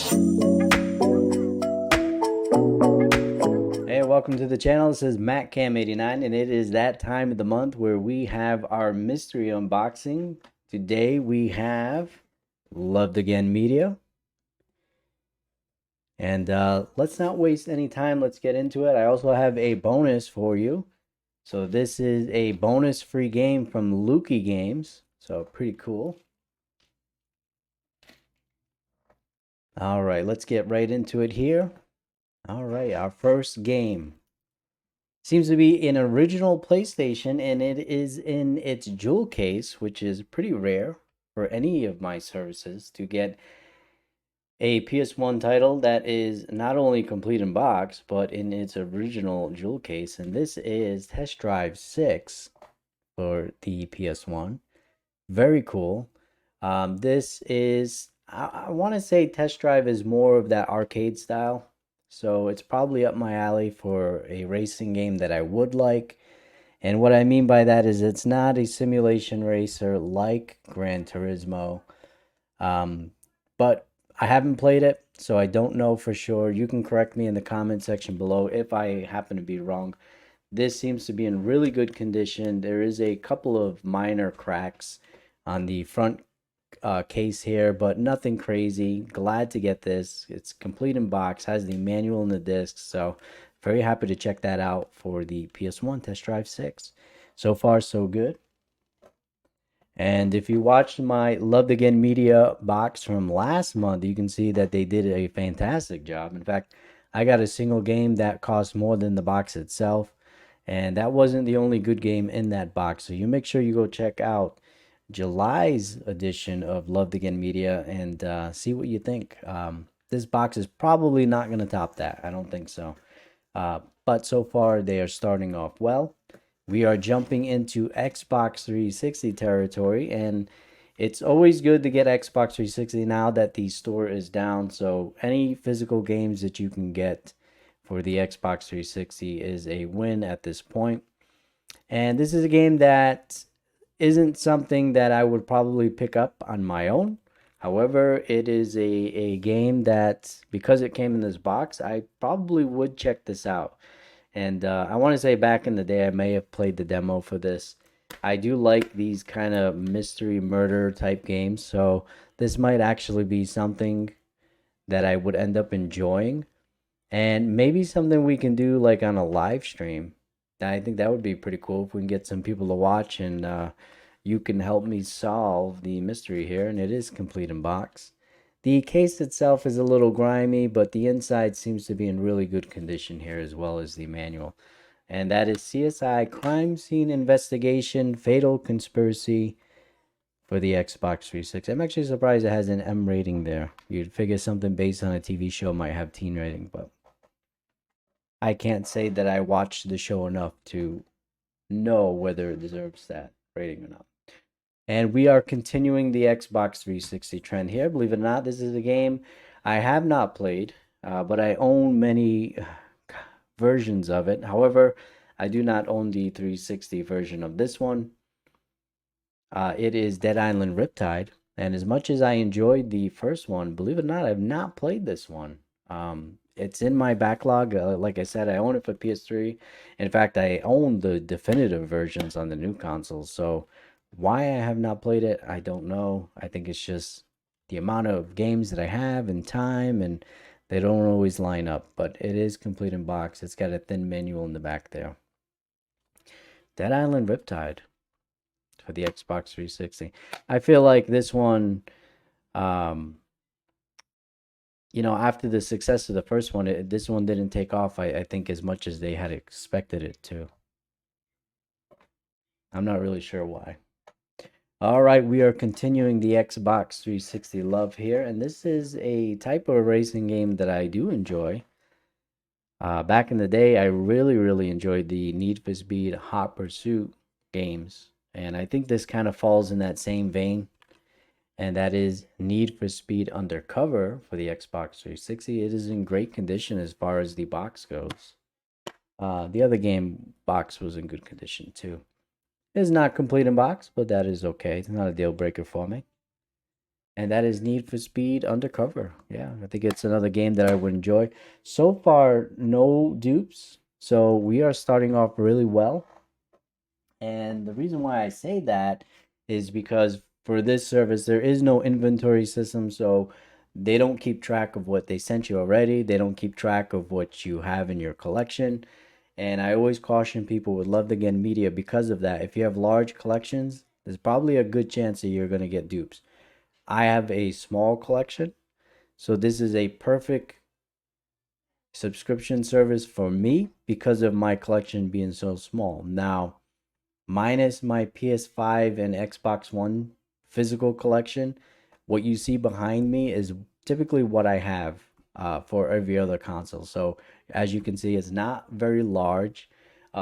Hey, welcome to the channel. This is MattCam89, and it is that time of the month where we have our mystery unboxing. Today we have Loved Again Media. And let's not waste any time. Let's get into it. I also have a bonus for you. So this is a bonus free game from Lukey Games. So pretty cool. All right, let's get right into it here. All right, our first game seems to be an original PlayStation, and it is in its jewel case, which is pretty rare for any of my services to get a PS1 title that is not only complete in box, but in its original jewel case. And this is Test Drive 6 for the PS1. Very cool. This is, I want to say Test Drive is more of that arcade style. So it's probably up my alley for a racing game that I would like. And what I mean by that is it's not a simulation racer like Gran Turismo. But I haven't played it, so I don't know for sure. You can correct me in the comment section below if I happen to be wrong. This seems to be in really good condition. There is a couple of minor cracks on the front case here, but nothing crazy. Glad to get this. It's complete in box, has the manual and the disc, so very happy to check that out for the PS1 Test Drive 6. So far, so good. And if you watched my Loved Again Media box from last month, you can see that they did a fantastic job. In fact, I got a single game that cost more than the box itself. And that wasn't the only good game in that box. So you make sure you go check out July's edition of Loved Again Media and see what you think. This box is probably not going to top that. I don't think so. But so far, they are starting off well. We are jumping into Xbox 360 territory, and it's always good to get Xbox 360 now that the store is down. So, any physical games that you can get for the Xbox 360 is a win at this point. And this is a game that isn't something that I would probably pick up on my own. However, it is a game that, because it came in this box, I probably would check this out. And I want to say back in the day, I may have played the demo for this. I do like these kind of mystery murder type games, so this might actually be something that I would end up enjoying. And maybe something we can do like on a live stream. I think that would be pretty cool if we can get some people to watch and you can help me solve the mystery here. And it is complete in box. The case itself is a little grimy, but the inside seems to be in really good condition here as well as the manual. And that is CSI Crime Scene Investigation Fatal Conspiracy for the Xbox 360. I'm actually surprised it has an M rating there. You'd figure something based on a TV show might have teen rating, but I can't say that I watched the show enough to know whether it deserves that rating or not. And we are continuing the Xbox 360 trend here. Believe it or not, this is a game I have not played, but I own many versions of it. However, I do not own the 360 version of this one. It is Dead Island Riptide. And as much as I enjoyed the first one, believe it or not, I've not played this one. It's in my backlog. Like I said, I own it for PS3. In fact, I own the definitive versions on the new consoles. So why I have not played it, I don't know. I think it's just the amount of games that I have and time, and they don't always line up. But it is complete in box. It's got a thin manual in the back there. Dead Island Riptide for the Xbox 360. I feel like this one, um, after the success of the first one, this one didn't take off, I think, as much as they had expected it to. I'm not really sure why. All right, we are continuing the Xbox 360 love here, and this is a type of racing game that I do enjoy. Back in the day, I really enjoyed the Need for Speed Hot Pursuit games, and I think this kind of falls in that same vein, and that is Need for Speed Undercover for the Xbox 360. It is in great condition as far as the box goes. The other game box was in good condition too. It's not complete in box, but that is okay. It's not a deal breaker for me. and that is Need for Speed Undercover. Yeah, I think it's another game that I would enjoy. So far, no dupes, so we are starting off really well. And the reason why I say that is because for this service, there is no inventory system, so they don't keep track of what they sent you already. They don't keep track of what you have in your collection. And I always caution people with Love to Get Media because of that. If you have large collections, there's probably a good chance that you're going to get dupes. I have a small collection, so this is a perfect subscription service for me because of my collection being so small. Now, minus my PS5 and Xbox One physical collection, what you see behind me is typically what I have for every other console. So as you can see, it's not very large.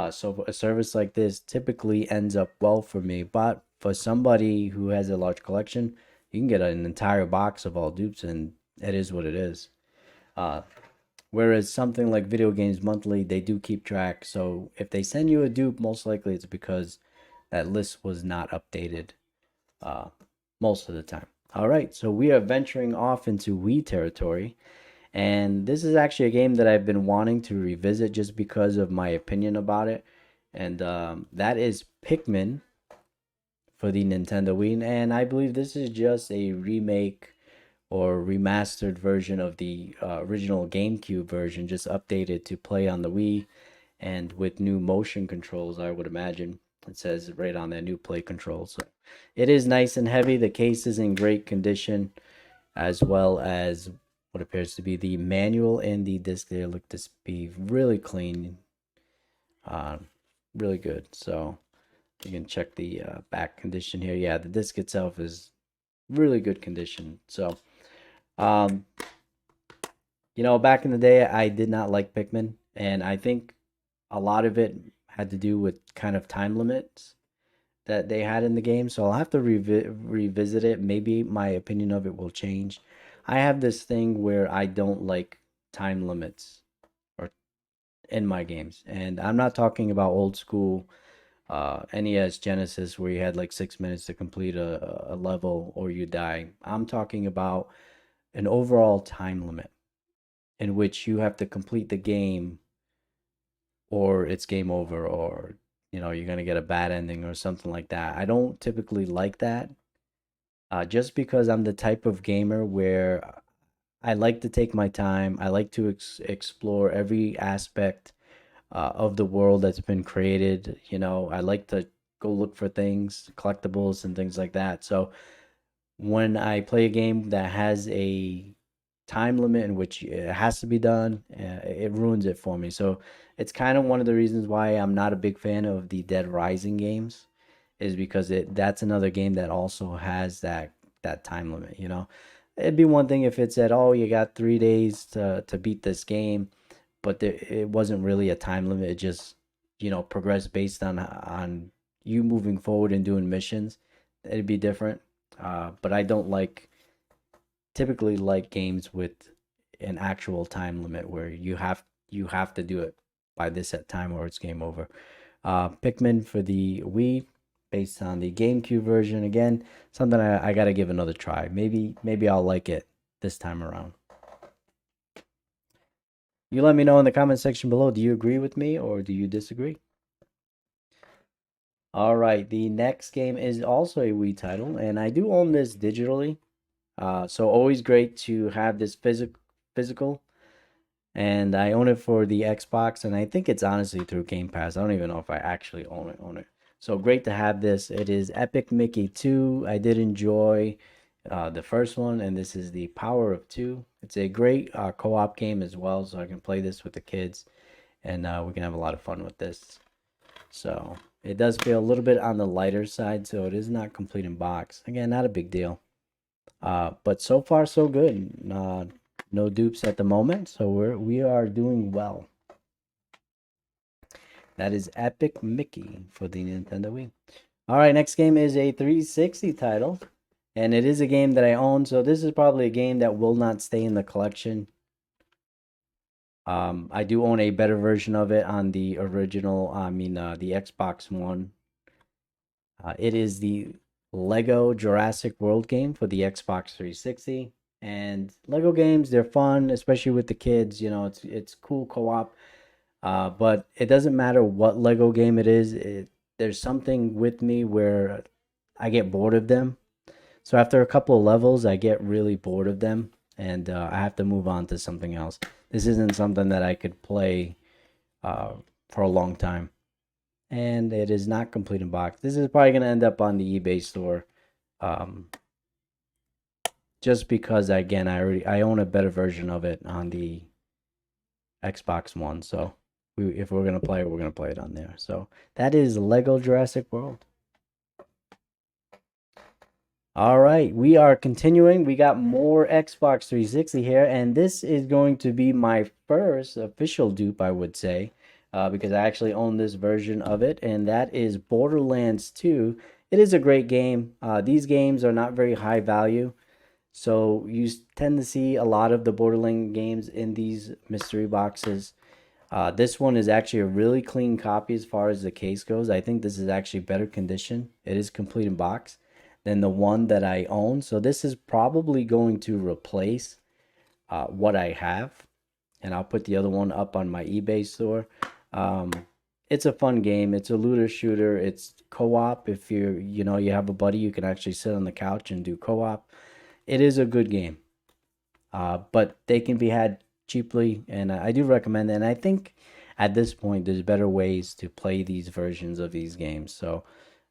So a service like this typically ends up well for me. But for somebody who has a large collection, you can get an entire box of all dupes, and it is what it is. Uh, Whereas something like Video Games Monthly, they do keep track. So if they send you a dupe, most likely it's because that list was not updated uh, most of the time. All right, so we are venturing off into Wii territory. And this is actually a game that I've been wanting to revisit just because of my opinion about it. And that is Pikmin for the Nintendo Wii. And I believe this is just a remake or remastered version of the original GameCube version, just updated to play on the Wii and with new motion controls, I would imagine. It says right on there, new play controls. So it is nice and heavy. The case is in great condition, as well as what appears to be the manual and the disc. They look to be really clean, uh, really good. So you can check the back condition here. Yeah, the disc itself is really good condition. So um, back in the day, I did not like Pikmin, and I think a lot of it had to do with kind of time limits that they had in the game. So I'll have to revisit it. Maybe my opinion of it will change. I have this thing where I don't like time limits or in my games, and I'm not talking about old school NES Genesis where you had like 6 minutes to complete a level or you die. I'm talking about an overall time limit in which you have to complete the game or it's game over or you're going to get a bad ending or something like that. I don't typically like that. Just because I'm the type of gamer where I like to take my time. I like to explore every aspect of the world that's been created. I like to go look for things, collectibles and things like that. So when I play a game that has a time limit in which it has to be done, it ruins it for me. So it's kind of one of the reasons why I'm not a big fan of the Dead Rising games, is because that's another game that also has that time limit. It'd be one thing if it said, "Oh, you got 3 days to beat this game," but it wasn't really a time limit. It just progressed based on you moving forward and doing missions. It'd be different. But I don't typically like games with an actual time limit where you have to do it by this set time or it's game over. Pikmin for the Wii, based on the GameCube version. Again, something I gotta give another try. Maybe I'll like it this time around. You let me know in the comment section below. Do you agree with me or do you disagree? All right, the next game is also a Wii title, and I do own this digitally. So always great to have this physical, and I own it for the Xbox, and I think it's honestly through Game Pass. I don't even know if I actually own it. So great to have this. It is Epic Mickey 2. I did enjoy the first one, and this is the Power of Two. It's a great co-op game as well, so I can play this with the kids, and we can have a lot of fun with this. So it does feel a little bit on the lighter side, so it is not complete in box. Again, not a big deal. But so far so good. No dupes at the moment, so we are doing well. That is Epic Mickey for the Nintendo Wii. All right, next game is a 360 title, and it is a game that I own. So this is probably a game that will not stay in the collection. I do own a better version of it on the original. I mean, the Xbox One. It is the Lego Jurassic World game for the Xbox 360. And Lego games, they're fun, especially with the kids. You know, it's cool co-op. But it doesn't matter what Lego game it is. There's something with me where I get bored of them. So after a couple of levels, I get really bored of them, and I have to move on to something else. This isn't something that I could play uh, for a long time, and it is not complete in box. This is probably gonna end up on the eBay store, um, just because again I own a better version of it on the Xbox One. So if we're gonna play it, we're gonna play it on there. So that is Lego Jurassic World. All right, we are continuing. We got more Xbox 360 here, and this is going to be my first official dupe, I would say, because I actually own this version of it, and that is Borderlands 2. It is a great game. These games are not very high value, so you tend to see a lot of the Borderlands games in these mystery boxes. This one is actually a really clean copy as far as the case goes. I think this is actually better condition. It is complete in box than the one that I own. So this is probably going to replace what I have. And I'll put the other one up on my eBay store. Um, it's a fun game. It's a looter shooter. It's co-op. If you have a buddy, you can actually sit on the couch and do co-op. It is a good game. But they can be had cheaply, and I do recommend it. And I think at this point, there's better ways to play these versions of these games. So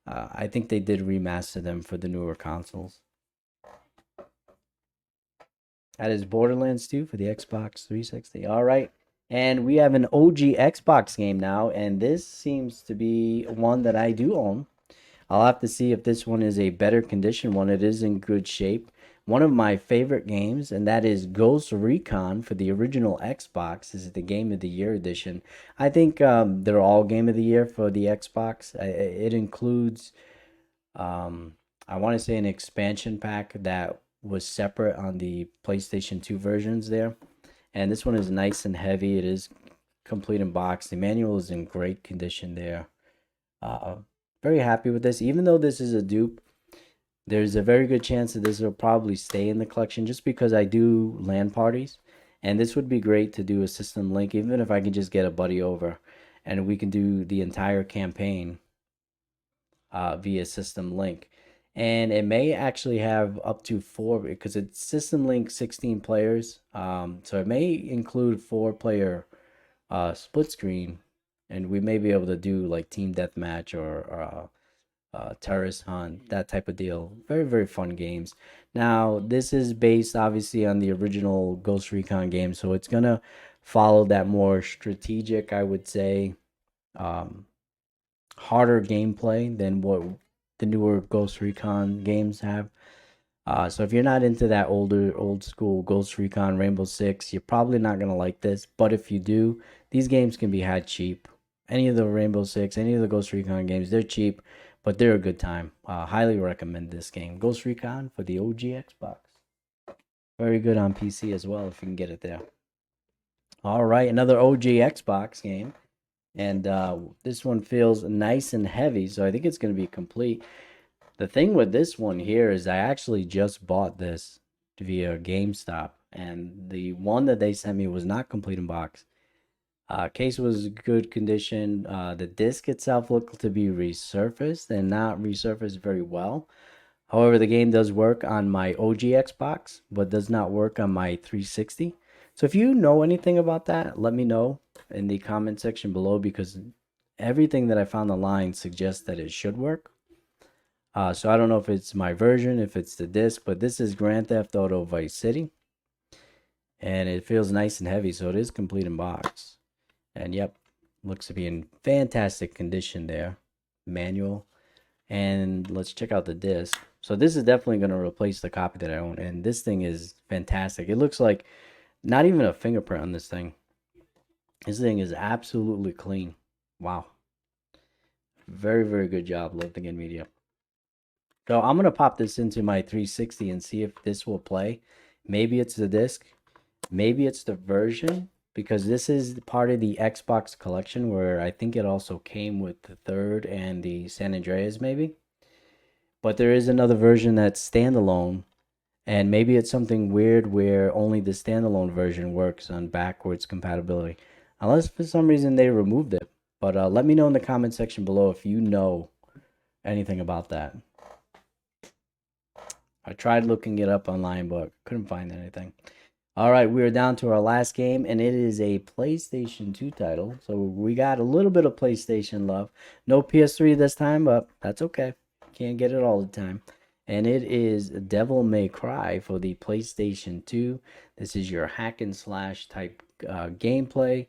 I think they did remaster them for the newer consoles. That is Borderlands 2 for the Xbox 360. All right. And we have an OG Xbox game now, and this seems to be one that I do own. I'll have to see if this one is a better condition one. It is in good shape. One of my favorite games, and that is Ghost Recon for the original Xbox. This is the Game of the Year edition. I think they're all Game of the Year for the Xbox. It includes, I want to say, an expansion pack that was separate on the PlayStation 2 versions there. And this one is nice and heavy. It is complete in box. The manual is in great condition there. Uh, Very happy with this. Even though this is a dupe, there's a very good chance that this will probably stay in the collection just because I do LAN parties. And this would be great to do a system link, even if I can just get a buddy over and we can do the entire campaign via system link. And it may actually have up to 4 because it's system link 16 players. So it may include 4-player split screen, and we may be able to do like team deathmatch or terrorist hunt, that type of deal. Very, very fun games. Now, this is based obviously on the original Ghost Recon game, so it's gonna follow that more strategic, I would say, um, harder gameplay than what the newer Ghost Recon games have. So if you're not into that old school Ghost Recon Rainbow Six, you're probably not gonna like this. But if you do, these games can be had cheap. Any of the Rainbow Six, any of the Ghost Recon games, they're cheap, but they're a good time. Highly recommend this game, Ghost Recon for the OG Xbox. Very good on PC as well if you can get it there. All right, another OG Xbox game, and this one feels nice and heavy, so I think it's gonna be complete. The thing with this one here is I actually just bought this via GameStop, and the one that they sent me was not complete in box. Case was good condition. The disc itself looked to be resurfaced and not resurfaced very well. However, the game does work on my OG Xbox, but does not work on my 360. So if you know anything about that, let me know in the comment section below because everything that I found online suggests that it should work. So I don't know if it's my version, if it's the disc, but this is Grand Theft Auto Vice City. And it feels nice and heavy, so it is complete in box. And yep, looks to be in fantastic condition there. Manual. And let's check out the disc. So this is definitely going to replace the copy that I own. And this thing is fantastic. It looks like not even a fingerprint on this thing. This thing is absolutely clean. Wow. Very, very good job, Lifting Media. So I'm going to pop this into my 360 and see if this will play. Maybe it's the disc. Maybe it's the version. Because this is part of the Xbox collection where I think it also came with the 3rd and the San Andreas maybe. but there is another version that's standalone, and maybe it's something weird where only the standalone version works on backwards compatibility, unless for some reason they removed it. But let me know in the comment section below if you know anything about that. I tried looking it up online, but couldn't find anything. All right, we are down to our last game, and it is a PlayStation 2 title. So we got a little bit of PlayStation love. No PS3 this time, but that's okay. Can't get it all the time. And it is Devil May Cry for the PlayStation 2. This is your hack and slash type gameplay.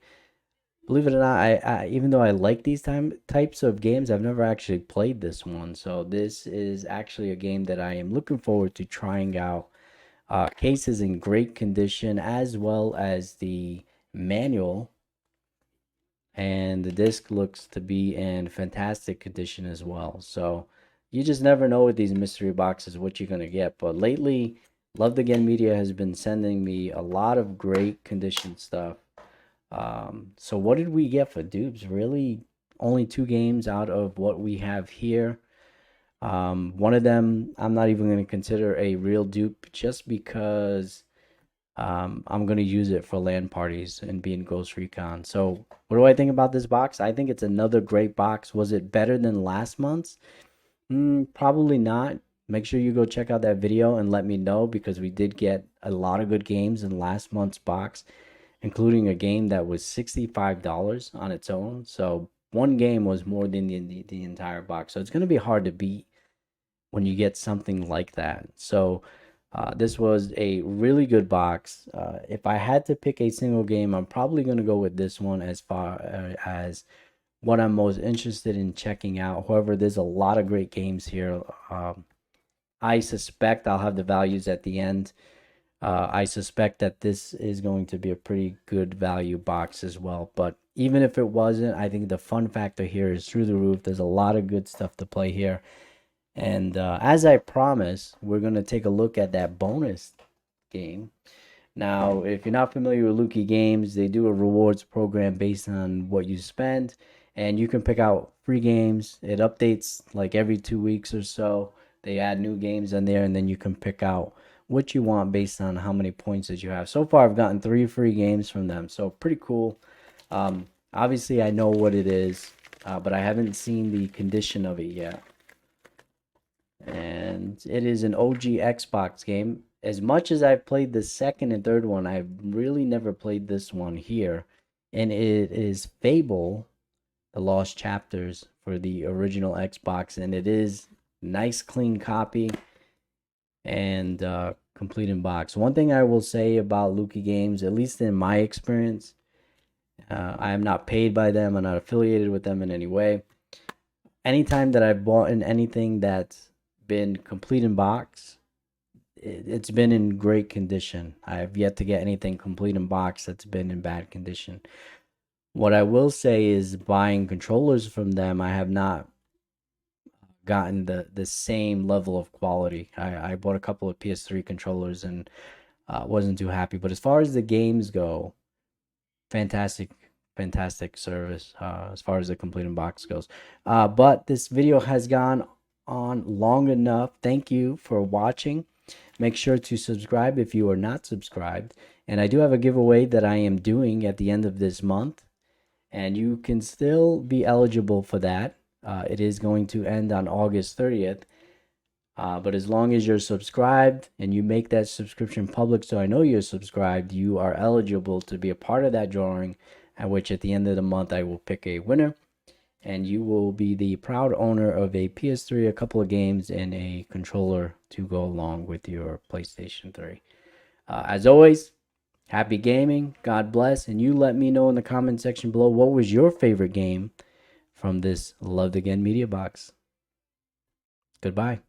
Believe it or not, I even though I like these types of games, I've never actually played this one. So this is actually a game that I am looking forward to trying out. Case is in great condition, as well as the manual, and the disc looks to be in fantastic condition as well. So you just never know with these mystery boxes what you're gonna get. But lately, Loved Again Media has been sending me a lot of great condition stuff. So what did we get for dupes? Really, only 2 games out of what we have here. One of them I'm not even going to consider a real dupe just because I'm going to use it for LAN parties and be in Ghost Recon. So what do I think about this box? I think it's another great box. Was it better than last month's? Probably not. Make sure you go check out that video and let me know, because we did get a lot of good games in last month's box, including a game that was $65 on its own. So one game was more than the entire box. So it's going to be hard to beat when you get something like that. So this was a really good box. If I had to pick a single game, I'm probably going to go with this one as far as what I'm most interested in checking out. However, there's a lot of great games here. I suspect I'll have the values at the end. I suspect that this is going to be a pretty good value box as well. But even if it wasn't, I think the fun factor here is through the roof. There's a lot of good stuff to play here. And as I promised, we're going to take a look at that bonus game. Now, if you're not familiar with Luki Games, they do a rewards program based on what you spend. And you can pick out free games. It updates like every 2 weeks or so. They add new games in there, and then you can pick out what you want based on how many points that you have. So far, I've gotten 3 free games from them. So pretty cool. Obviously, I know what it is, but I haven't seen the condition of it yet. And it is an OG Xbox game. As much as I've played the second and third one, I've really never played this one here. And it is Fable, The Lost Chapters for the original Xbox. And it is nice, clean copy and complete in box. One thing I will say about Luki Games, at least in my experience, I am not paid by them. I'm not affiliated with them in any way. Anytime that I've bought in anything that's been complete in box, it's been in great condition. I have yet to get anything complete in box that's been in bad condition. What I will say is, buying controllers from them, I have not gotten the same level of quality. I bought a couple of PS3 controllers and wasn't too happy. But as far as the games go, fantastic service as far as the complete in box goes. But this video has gone on long enough. Thank you for watching. Make sure to subscribe if you are not subscribed. And I do have a giveaway that I am doing at the end of this month, and you can still be eligible for that. It is going to end on August 30th. But as long as you're subscribed and you make that subscription public so I know you're subscribed, you are eligible to be a part of that drawing, at which at the end of the month I will pick a winner. And you will be the proud owner of a PS3, a couple of games, and a controller to go along with your PlayStation 3. As always, happy gaming, God bless, and you let me know in the comment section below what was your favorite game from this Loved Again Media box. Goodbye.